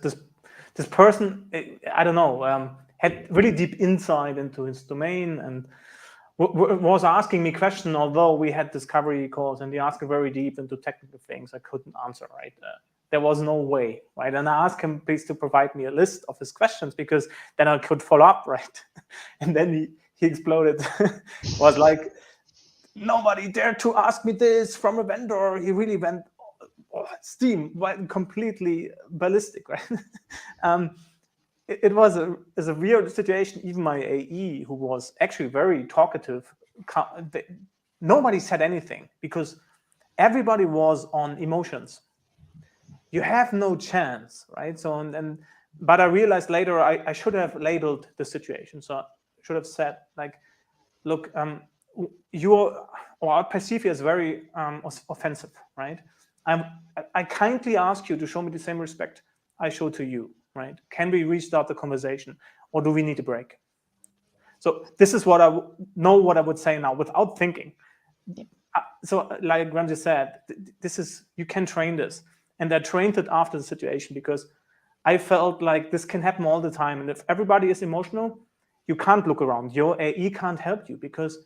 person, I don't know, had really deep insight into his domain and was asking me questions. Although we had discovery calls, and he asked very deep into technical things, I couldn't answer. Right, there was no way. Right, and I asked him please to provide me a list of his questions, because then I could follow up. Right, and then he exploded. Was like, nobody dared to ask me this from a vendor. He really went went completely ballistic, right? It was a weird situation. Even my AE, who was actually very talkative, nobody said anything, because everybody was on emotions. You have no chance, right? So but I realized later I should have labeled the situation. So I should have said, like, look, I perceive you as very offensive, right? I kindly ask you to show me the same respect I show to you, right? Can we restart the conversation, or do we need a break? So this is what I know what I would say now without thinking. So like Ramzi said, this is, you can train this. And I trained it after the situation, because I felt like this can happen all the time. And if everybody is emotional, you can't look around. Your AE can't help you, because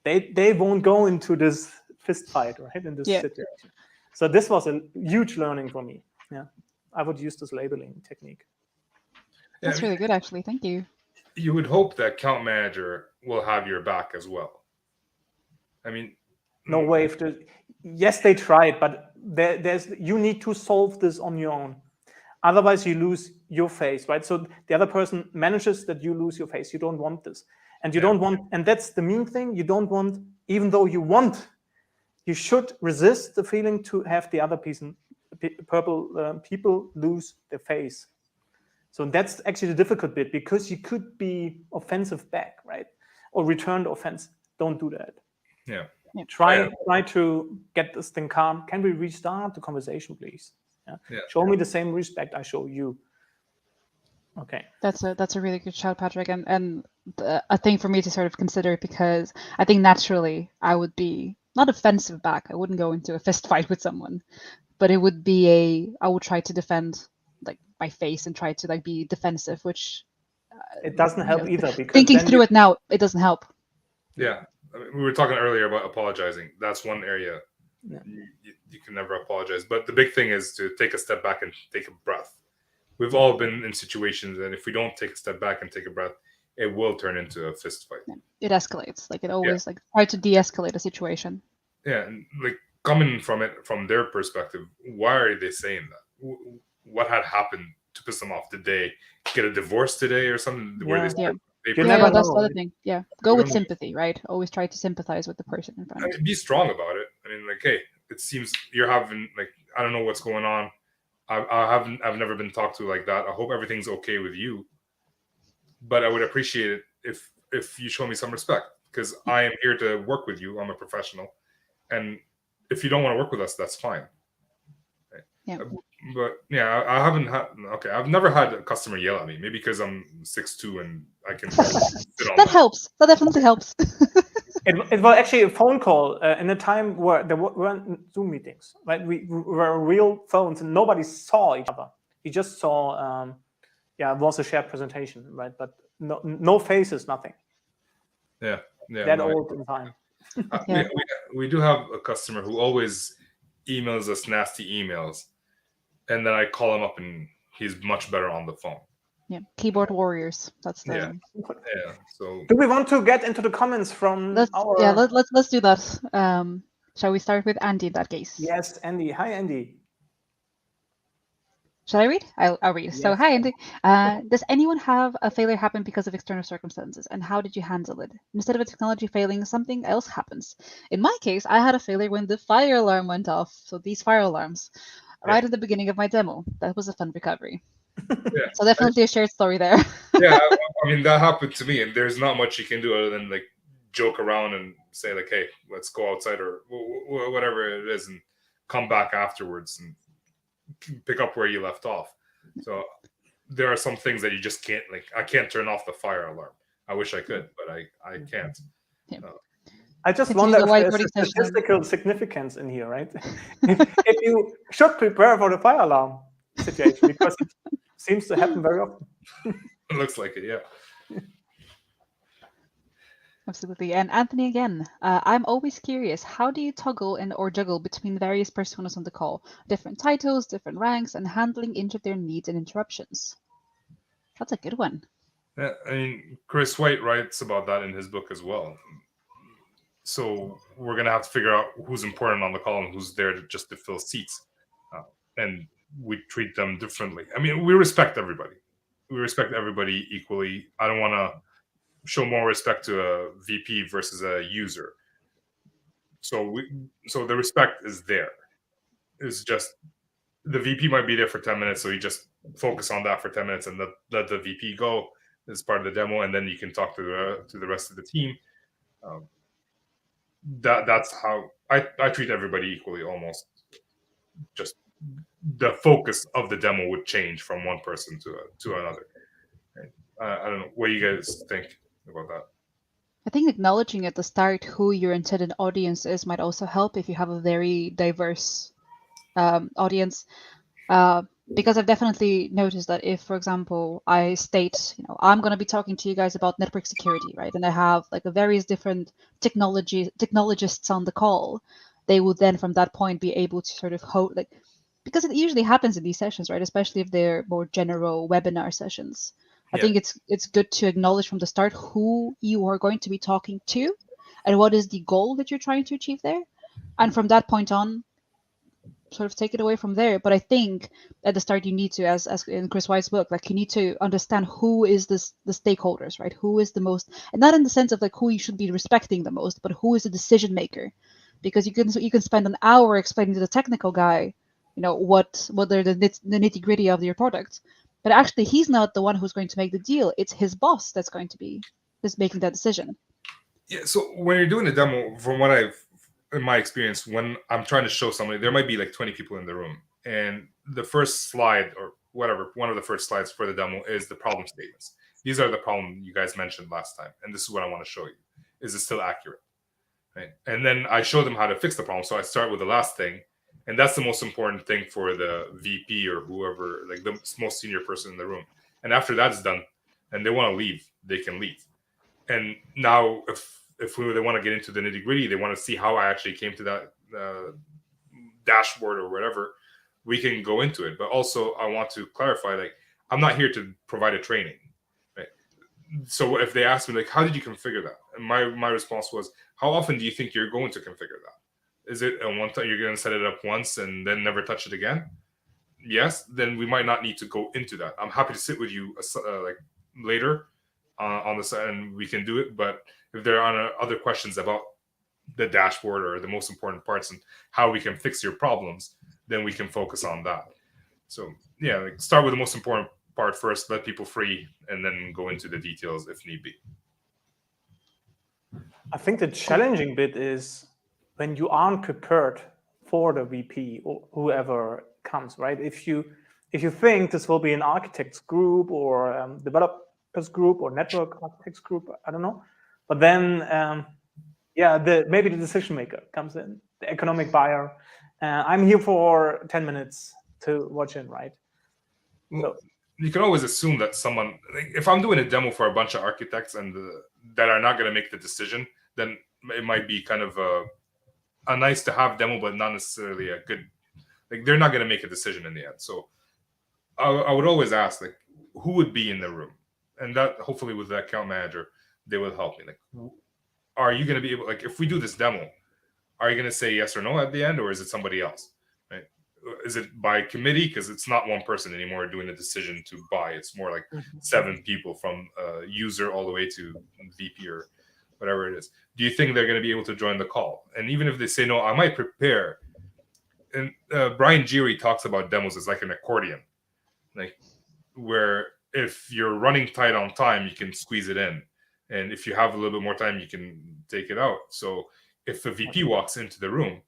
they won't go into this fist fight, right, in this situation. So this was a huge learning for me. Yeah, I would use this labeling technique. That's really good, actually. Thank you. You would hope that account manager will have your back as well. I mean, no way. Yes, they tried, but you need to solve this on your own. Otherwise, you lose your face, right? So the other person manages that you lose your face. You don't want this. And you don't want, and that's the mean thing, you don't want, even though you want you should resist the feeling to have the other people lose their face. So that's actually the difficult bit, because you could be offensive back, right? Or return the offense. Don't do that. Yeah. Try to get this thing calm. Can we restart the conversation, please? Show me the same respect I show you. Okay. That's a really good shout, Patrick, and a thing for me to sort of consider, because I think naturally I would be not offensive back. I wouldn't go into a fist fight with someone, but it would be I would try to defend like my face and try to like be defensive, which it doesn't help either. Because thinking through it now, it doesn't help. Yeah, I mean, we were talking earlier about apologizing. That's one area you can never apologize. But the big thing is to take a step back and take a breath. We've all been in situations, and if we don't take a step back and take a breath, it will turn into a fist fight. It escalates. Like it always like try to de-escalate a situation. Yeah, and like coming from it from their perspective, why are they saying that? What had happened to piss them off? Did they get a divorce today or something? Where That's know, the other thing. Yeah, go with sympathy, right? Always try to sympathize with the person in front. I mean, be strong about it. I mean, like, hey, it seems you're having like I don't know what's going on. I've never been talked to like that. I hope everything's okay with you. But I would appreciate it if you show me some respect, because I am here to work with you. I'm a professional, and if you don't want to work with us, that's fine. Yeah. But yeah, I haven't had. Okay, I've never had a customer yell at me. Maybe because I'm 6'2" and I can. That helps. That definitely helps. It was actually a phone call in a time where there weren't Zoom meetings, right? We were real phones and nobody saw each other. You just saw, it was a shared presentation, right? But no faces, nothing. Yeah. That old in time. We do have a customer who always emails us nasty emails, and then I call him up and he's much better on the phone. Yeah, keyboard warriors. That's the. Yeah. So. Do we want to get into the comments from let's do that. Shall we start with Andy in that case? Yes, Andy. Hi, Andy. Shall I read? I'll read. Yes. So, hi, Andy. Does anyone have a failure happen because of external circumstances, and how did you handle it? Instead of a technology failing, something else happens. In my case, I had a failure when the fire alarm went off. So these fire alarms, right at the beginning of my demo. That was a fun recovery. So definitely a shared story there. Yeah, I mean, that happened to me, and there's not much you can do other than like joke around and say like, hey, let's go outside or whatever it is, and come back afterwards and pick up where you left off. So there are some things that you just can't, like, I can't turn off the fire alarm. I wish I could, but I can't. I just wonder if there's a statistical significance in here, right? if you should prepare for the fire alarm situation, because it seems to happen very often. It looks like it, yeah. Absolutely. And Anthony again, I'm always curious, how do you toggle or juggle between various personas on the call? Different titles, different ranks, and handling each of their needs and interruptions. That's a good one. Yeah, I mean, Chris White writes about that in his book as well. So we're going to have to figure out who's important on the call and who's there just to fill seats. And we treat them differently. I mean, we respect everybody. We respect everybody equally. I don't want to show more respect to a VP versus a user. So the respect is there. It's just the VP might be there for 10 minutes, so you just focus on that for 10 minutes and let the VP go as part of the demo, and then you can talk to the rest of the team. That's how I treat everybody equally almost. Just the focus of the demo would change from one person to another. I don't know. What do you guys think about that? I think acknowledging at the start who your intended audience is might also help if you have a very diverse audience. Because I've definitely noticed that if, for example, I state, I'm going to be talking to you guys about network security, right? And I have like a various different technologists on the call, they would then from that point be able to sort of hold, like, because it usually happens in these sessions, right? Especially if they're more general webinar sessions. I think it's good to acknowledge from the start who you are going to be talking to and what is the goal that you're trying to achieve there. And from that point on, sort of take it away from there. But I think at the start you need to, as in Chris White's book, like you need to understand who is the stakeholders, right? Who is the most, and not in the sense of like who you should be respecting the most, but who is the decision maker. because you can spend an hour explaining to the technical guy, what are the nitty gritty of your product, but actually he's not the one who's going to make the deal. It's his boss that's going to be just making that decision. Yeah. So when you're doing a demo, from what in my experience, when I'm trying to show somebody, there might be like 20 people in the room, and the first slide or whatever, one of the first slides for the demo is the problem statements. These are the problem you guys mentioned last time, and this is what I want to show you. Is it still accurate? Right? And then I show them how to fix the problem. So I start with the last thing, and that's the most important thing for the VP or whoever, like the most senior person in the room. And after that's done, and they want to leave, they can leave. And now, if they want to get into the nitty gritty, they want to see how I actually came to that dashboard or whatever, we can go into it. But also, I want to clarify, like, I'm not here to provide a training. Right? So if they ask me, like, how did you configure that? And my response was, how often do you think you're going to configure that? Is it a one time you're going to set it up once and then never touch it again? Yes, then we might not need to go into that. I'm happy to sit with you like later on the side, and we can do it. But if there are other questions about the dashboard or the most important parts and how we can fix your problems, then we can focus on that. So yeah, like start with the most important part first, let people free, and then go into the details if need be. I think the challenging bit is when you aren't prepared for the VP or whoever comes, right? If you think this will be an architects group or developers group or network architects group, I don't know, but then maybe the decision maker comes in, the economic buyer. I'm here for 10 minutes to watch in, right? Well, you can always assume that someone, like, if I'm doing a demo for a bunch of architects and that are not going to make the decision, then it might be kind of a nice to have demo, but not necessarily a good, like, they're not going to make a decision in the end. So I would always ask, like, who would be in the room? And that hopefully with the account manager, they will help me. Like, are you going to be able, like, if we do this demo, are you going to say yes or no at the end, or is it somebody else? Right? Is it by committee? Because it's not one person anymore doing the decision to buy. It's more like 7 people from user all the way to VP or whatever it is. Do you think they're going to be able to join the call? And even if they say no, I might prepare. And Brian Geary talks about demos as like an accordion, like where if you're running tight on time, you can squeeze it in. And if you have a little bit more time, you can take it out. So if the VP walks into the room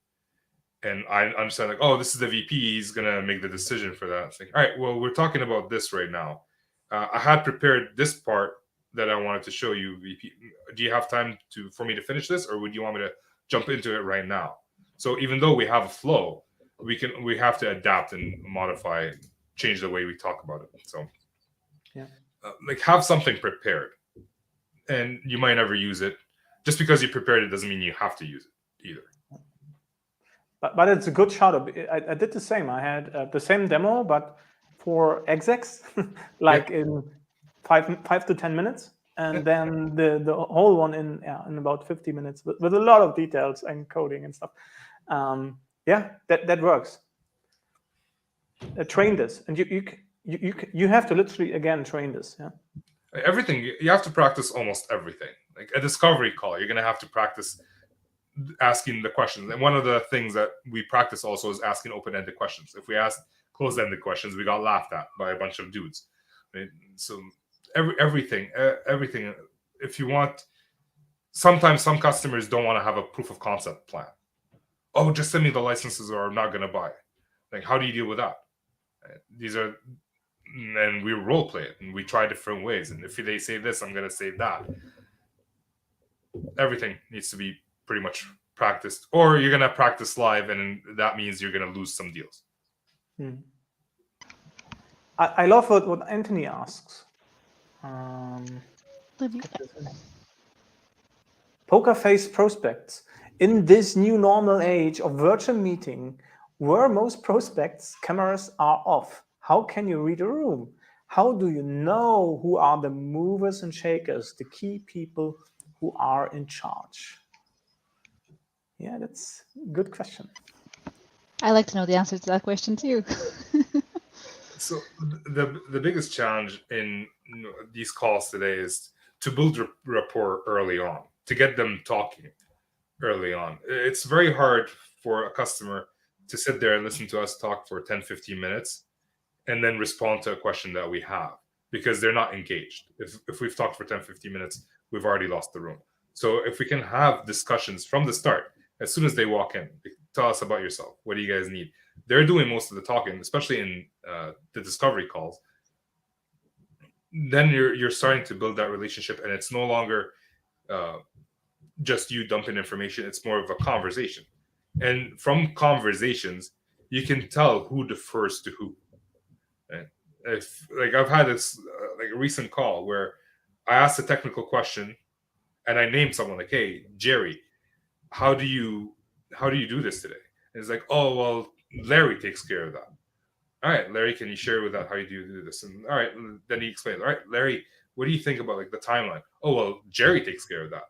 and I understand, like, oh, this is the VP, he's going to make the decision for that. It's like, all right, well, we're talking about this right now. I had prepared this part that I wanted to show you, VP. Do you have time for me to finish this, or would you want me to jump into it right now? So even though we have a flow, we have to adapt and modify, change the way we talk about it. So like, have something prepared. And you might never use it. Just because you prepared it doesn't mean you have to use it either. But it's a good shot. I did the same. I had the same demo, but for execs, like in 5 to 10 minutes, and then the whole one in about 50 minutes with a lot of details and coding and stuff. That works. Train this, and you have to literally again train this. Yeah. Everything, you have to practice almost everything. Like a discovery call, you're going to have to practice asking the questions. And one of the things that we practice also is asking open-ended questions. If we ask closed-ended questions, we got laughed at by a bunch of dudes. Right? So everything. If you want, sometimes some customers don't want to have a proof of concept plan. Oh, just send me the licenses or I'm not going to buy. Like, how do you deal with that? These are, and we role play it and we try different ways. And if they say this, I'm going to say that. Everything needs to be pretty much practiced, or you're going to practice live, and that means you're going to lose some deals. I love what Anthony asks. Poker face prospects. In this new normal age of virtual meeting, where most prospects' cameras are off, how can you read a room? How do you know who are the movers and shakers, the key people who are in charge? Yeah, that's a good question. I like to know the answer to that question too. So the biggest challenge in these calls today is to build rapport early on, to get them talking early on. It's very hard for a customer to sit there and listen to us talk for 10, 15 minutes and then respond to a question that we have because they're not engaged. If we've talked for 10, 15 minutes, we've already lost the room. So if we can have discussions from the start, as soon as they walk in, tell us about yourself. What do you guys need? They're doing most of the talking, especially in the discovery calls. Then you're starting to build that relationship, and it's no longer just you dumping information. It's more of a conversation, and from conversations, you can tell who defers to who. Right? If like I've had this like a recent call where I asked a technical question, and I named someone like, "Hey, Jerry, how do you do this today?" And it's like, "Oh, well, Larry takes care of that." All right, Larry, can you share with that how you do this? And all right, then he explains. All right, Larry, what do you think about like the timeline? Oh, well, Jerry takes care of that.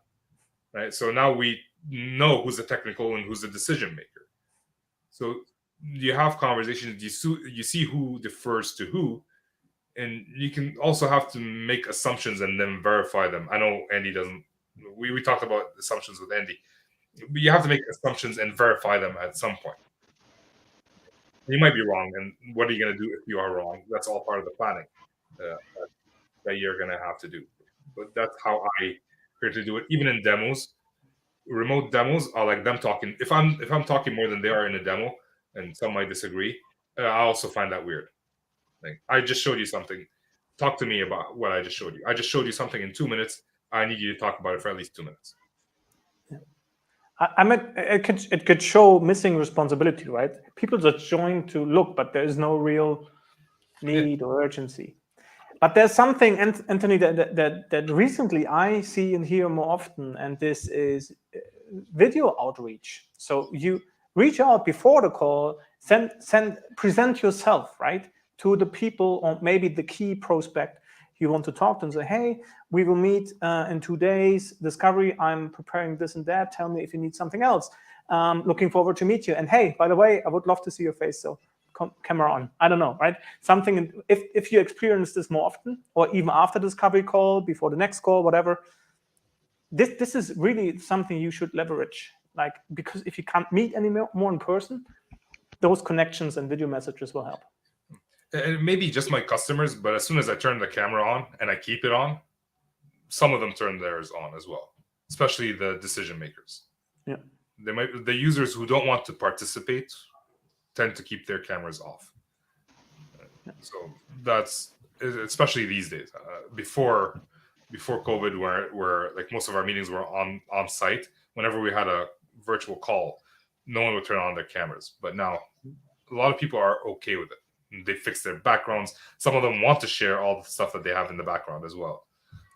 Right. So now we know who's the technical and who's the decision maker. So you have conversations. You see who defers to who, and you can also have to make assumptions and then verify them. I know Andy doesn't. We talked about assumptions with Andy. But you have to make assumptions and verify them at some point. You might be wrong, and what are you going to do if you are wrong? That's all part of the planning that you're going to have to do. But that's how I hear to do it. Even in demos, remote demos are like them talking. If I'm talking more than they are in a demo, and some might disagree, I also find that weird. Like I just showed you something. Talk to me about what I just showed you. I just showed you something in 2 minutes. I need you to talk about it for at least 2 minutes. I mean, it could show missing responsibility, right? People just join to look, but there is no real need or urgency. But there's something, Anthony, that recently I see and hear more often, and this is video outreach. So you reach out before the call, present yourself, right, to the people or maybe the key prospect you want to talk to and say, hey, we will meet in 2 days, discovery, I'm preparing this and that, tell me if you need something else. Looking forward to meet you. And hey, by the way, I would love to see your face, so camera on. I don't know, right? Something, if you experience this more often, or even after discovery call, before the next call, whatever, this is really something you should leverage. Like, because if you can't meet any more in person, those connections and video messages will help. And maybe just my customers, but as soon as I turn the camera on and I keep it on, some of them turn theirs on as well, especially the decision makers. Yeah, the users who don't want to participate tend to keep their cameras off. So that's especially these days. Before COVID, where like most of our meetings were on site. Whenever we had a virtual call, no one would turn on their cameras. But now, a lot of people are okay with it. They fix their backgrounds. Some of them want to share all the stuff that they have in the background as well.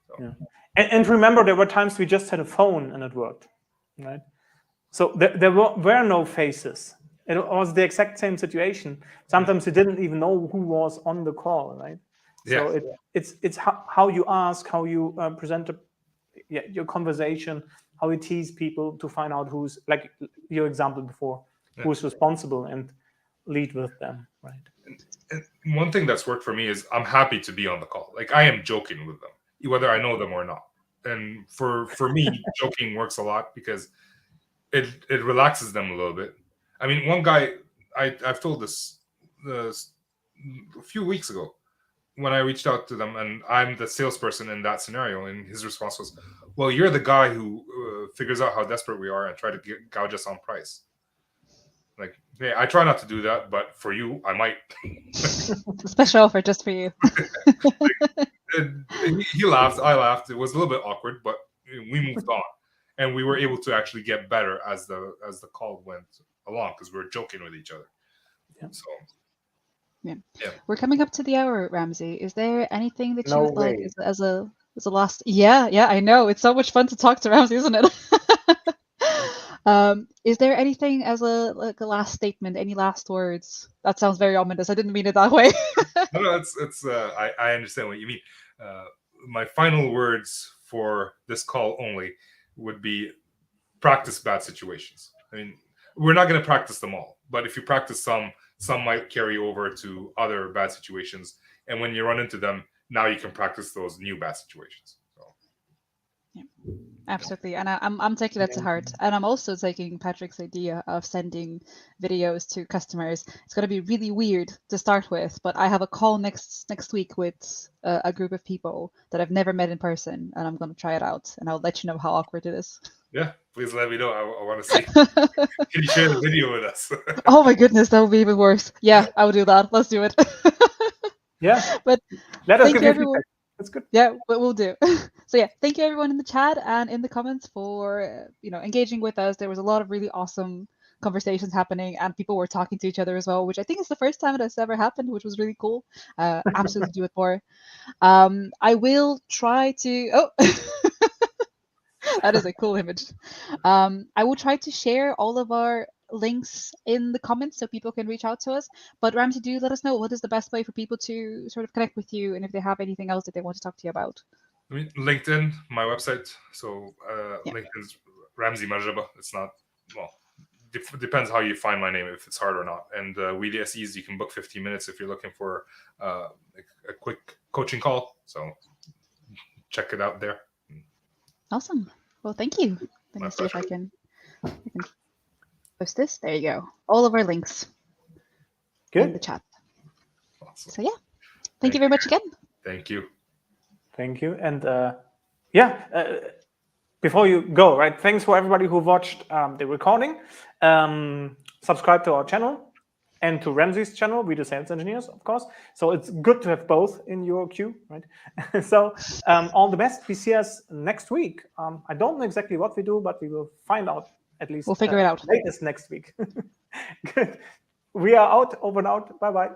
So. Yeah. And remember, there were times we just had a phone and it worked, right? So there were no faces. It was the exact same situation. Sometimes you didn't even know who was on the call, right? Yeah. So it's how you ask, how you present your conversation, how you tease people to find out who's, like your example before, who's responsible and lead with them, right? And one thing that's worked for me is I'm happy to be on the call. Like I am joking with them, whether I know them or not. And for me, joking works a lot because it relaxes them a little bit. I mean, one guy, I've told this a few weeks ago when I reached out to them, and I'm the salesperson in that scenario, and his response was, well, you're the guy who figures out how desperate we are and try to gouge us on price. Like, hey, I try not to do that, but for you, I might. Special offer just for you. He laughed. I laughed. It was a little bit awkward, but we moved on, and we were able to actually get better as the call went along because we were joking with each other. Yeah. So. Yeah. We're coming up to the hour, Ramzi. Is there anything that you would like as a last? Yeah, I know. It's so much fun to talk to Ramzi, isn't it? Is there anything as a last statement? Any last words? That sounds very ominous. I didn't mean it that way. No, it's. I understand what you mean. My final words for this call only would be practice bad situations. I mean, we're not going to practice them all, but if you practice some might carry over to other bad situations. And when you run into them, now you can practice those new bad situations. So. Absolutely, and I'm taking that to heart, and I'm also taking Patrick's idea of sending videos to customers. It's going to be really weird to start with, but I have a call next week with a group of people that I've never met in person, and I'm going to try it out, and I'll let you know how awkward it is. Yeah, please let me know. I want to see. Can you share the video with us? Oh my goodness, that would be even worse. Yeah, I will do that. Let's do it. Yeah, but let us thank give you, you everyone. feedback. That's good. Yeah, but we'll do. So yeah, thank you everyone in the chat and in the comments for engaging with us. There was a lot of really awesome conversations happening, and people were talking to each other as well, which I think is the first time it has ever happened, which was really cool. Absolutely do it more. I will try to. Oh, that is a cool image. I will try to share all of our links in the comments so people can reach out to us. But Ramzi, do let us know what is the best way for people to sort of connect with you, and if they have anything else that they want to talk to you about. I mean, LinkedIn, my website. So Yeah. LinkedIn's Ramzi Marjaba. It's not, well, depends how you find my name, if it's hard or not. And we TSSEs, you can book 15 minutes if you're looking for a quick coaching call. So check it out there. Awesome. Well, thank you. Let me see if I can post this. There you go. All of our links in the chat. Awesome. So yeah, thank you very much again. Thank you. Thank you. And before you go, right? Thanks for everybody who watched the recording. Subscribe to our channel and to Ramzi's channel. We do sales engineers, of course. So it's good to have both in your queue, right? So all the best. We see us next week. I don't know exactly what we do, but we will find out at least. We'll figure it out. Latest next week. Good. We are out. Over and out. Bye-bye.